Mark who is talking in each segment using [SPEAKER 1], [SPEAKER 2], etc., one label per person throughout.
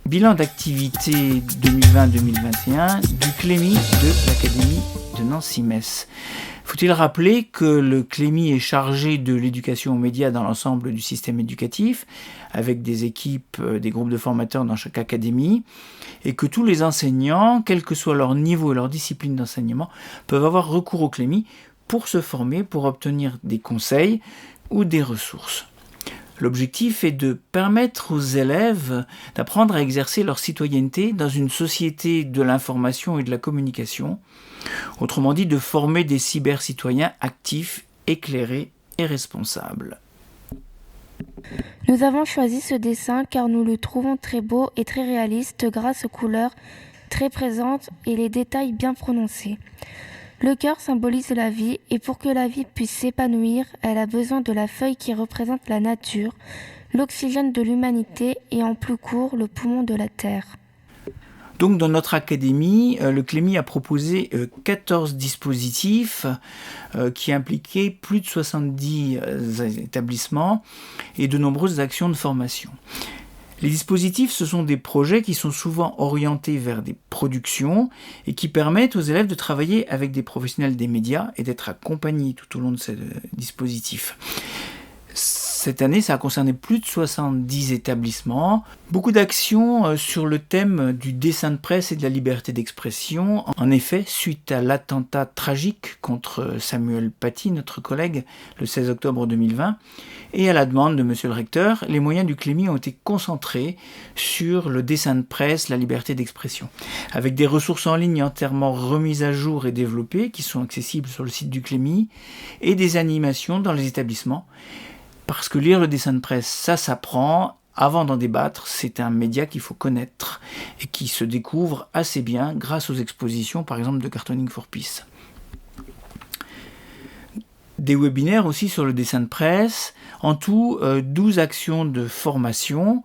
[SPEAKER 1] Bilan d'activité 2020-2021 du Clémy de l'Académie de Nancy-Metz. Faut-il rappeler que le Clémy est chargé de l'éducation aux médias dans l'ensemble du système éducatif, avec des équipes, des groupes de formateurs dans chaque académie, et que tous les enseignants, quel que soit leur niveau et leur discipline d'enseignement, peuvent avoir recours au Clémy pour se former, pour obtenir des conseils ou des ressources. L'objectif est de permettre aux élèves d'apprendre à exercer leur citoyenneté dans une société de l'information et de la communication, autrement dit de former des cyber-citoyens actifs, éclairés et responsables.
[SPEAKER 2] Nous avons choisi ce dessin car nous le trouvons très beau et très réaliste grâce aux couleurs très présentes et les détails bien prononcés. Le cœur symbolise la vie et pour que la vie puisse s'épanouir, elle a besoin de la feuille qui représente la nature, l'oxygène de l'humanité et en plus court, le poumon de la terre.
[SPEAKER 1] Donc dans notre académie, le Clémy a proposé 14 dispositifs qui impliquaient plus de 70 établissements et de nombreuses actions de formation. Les dispositifs, ce sont des projets qui sont souvent orientés vers des productions et qui permettent aux élèves de travailler avec des professionnels des médias et d'être accompagnés tout au long de ces dispositifs. Cette année, ça a concerné plus de 70 établissements. Beaucoup d'actions sur le thème du dessin de presse et de la liberté d'expression. En effet, suite à l'attentat tragique contre Samuel Paty, notre collègue, le 16 octobre 2020, et à la demande de monsieur le recteur, les moyens du Clémy ont été concentrés sur le dessin de presse, la liberté d'expression. Avec des ressources en ligne entièrement remises à jour et développées, qui sont accessibles sur le site du Clémy, et des animations dans les établissements. Parce que lire le dessin de presse, ça s'apprend. Avant d'en débattre, c'est un média qu'il faut connaître et qui se découvre assez bien grâce aux expositions, par exemple, de Cartooning for Peace. Des webinaires aussi sur le dessin de presse. En tout, 12 actions de formation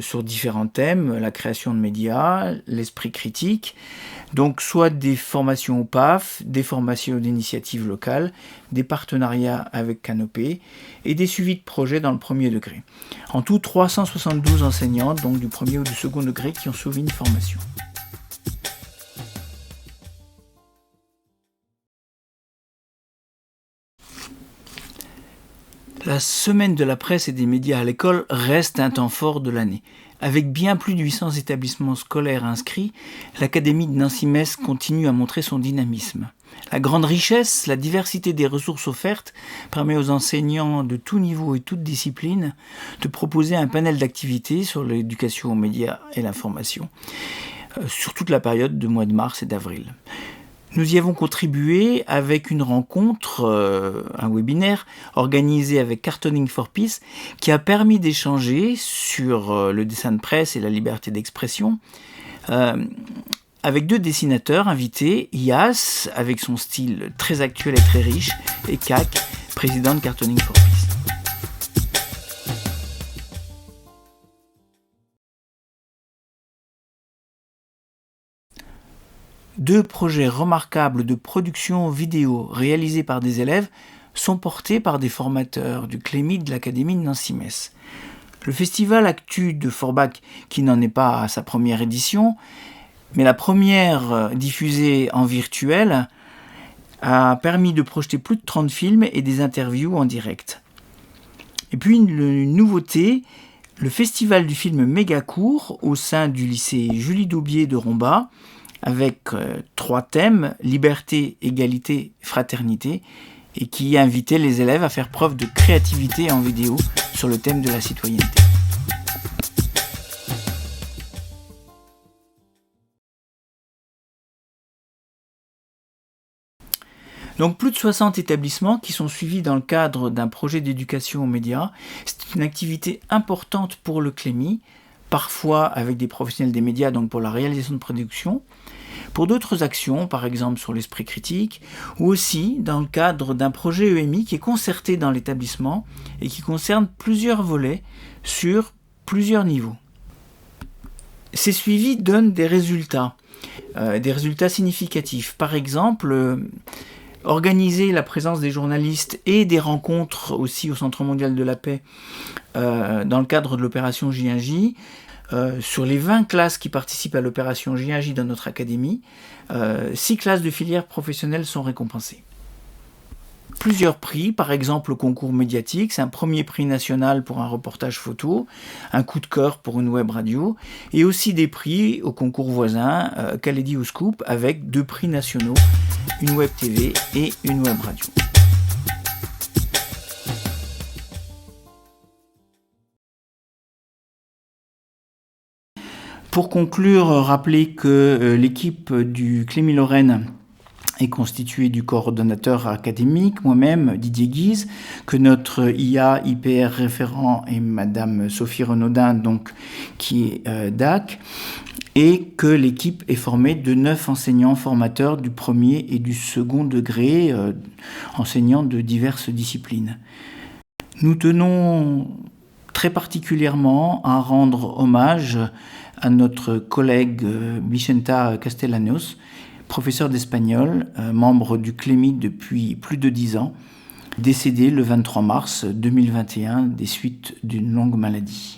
[SPEAKER 1] sur différents thèmes, la création de médias, l'esprit critique. Donc soit des formations au PAF, des formations d'initiatives locales, des partenariats avec Canopé et des suivis de projets dans le premier degré. En tout, 372 enseignants, donc du premier ou du second degré, qui ont suivi une formation. La semaine de la presse et des médias à l'école reste un temps fort de l'année. Avec bien plus de 800 établissements scolaires inscrits, l'Académie de Nancy-Metz continue à montrer son dynamisme. La grande richesse, la diversité des ressources offertes permet aux enseignants de tout niveau et toute discipline de proposer un panel d'activités sur l'éducation aux médias et l'information, sur toute la période de mois de mars et d'avril. Nous y avons contribué avec une rencontre, un webinaire organisé avec Cartooning for Peace qui a permis d'échanger sur le dessin de presse et la liberté d'expression avec deux dessinateurs invités, Yas avec son style très actuel et très riche et Kak, président de Cartooning for Peace. Deux projets remarquables de production vidéo réalisés par des élèves sont portés par des formateurs du Clémy de l'Académie de Nancy-Metz. Le festival Actu de Forbach, qui n'en est pas à sa première édition, mais la première diffusée en virtuel, a permis de projeter plus de 30 films et des interviews en direct. Et puis une nouveauté, le festival du film Mégacourt au sein du lycée Julie Daubier de Rombat, avec 3 thèmes, liberté, égalité, fraternité, et qui invitait les élèves à faire preuve de créativité en vidéo sur le thème de la citoyenneté. Donc plus de 60 établissements qui sont suivis dans le cadre d'un projet d'éducation aux médias. C'est une activité importante pour le Clémy, parfois avec des professionnels des médias, donc pour la réalisation de production, pour d'autres actions, par exemple sur l'esprit critique, ou aussi dans le cadre d'un projet EMI qui est concerté dans l'établissement et qui concerne plusieurs volets sur plusieurs niveaux. Ces suivis donnent des résultats significatifs. Par exemple, organiser la présence des journalistes et des rencontres aussi au Centre mondial de la paix dans le cadre de l'opération J1J Sur les 20 classes qui participent à l'opération J1J dans notre académie, 6 classes de filières professionnelles sont récompensées. Plusieurs prix, par exemple au concours médiatique, c'est un premier prix national pour un reportage photo, un coup de cœur pour une web radio, et aussi des prix au concours voisin, Kaledi ou Scoop, avec 2 prix nationaux, une web TV et une web radio. Pour conclure, rappeler que l'équipe du Clémy-Lorraine est constituée du coordonnateur académique, moi-même, Didier Guise, que notre IA IPR référent est Madame Sophie Renaudin, donc, qui est DAC, et que l'équipe est formée de 9 enseignants formateurs du premier et du second degré, enseignants de diverses disciplines. Nous tenons très particulièrement à rendre hommage à notre collègue Vicenta Castellanos, professeur d'espagnol, membre du Clémy depuis plus de 10 ans, décédé le 23 mars 2021 des suites d'une longue maladie.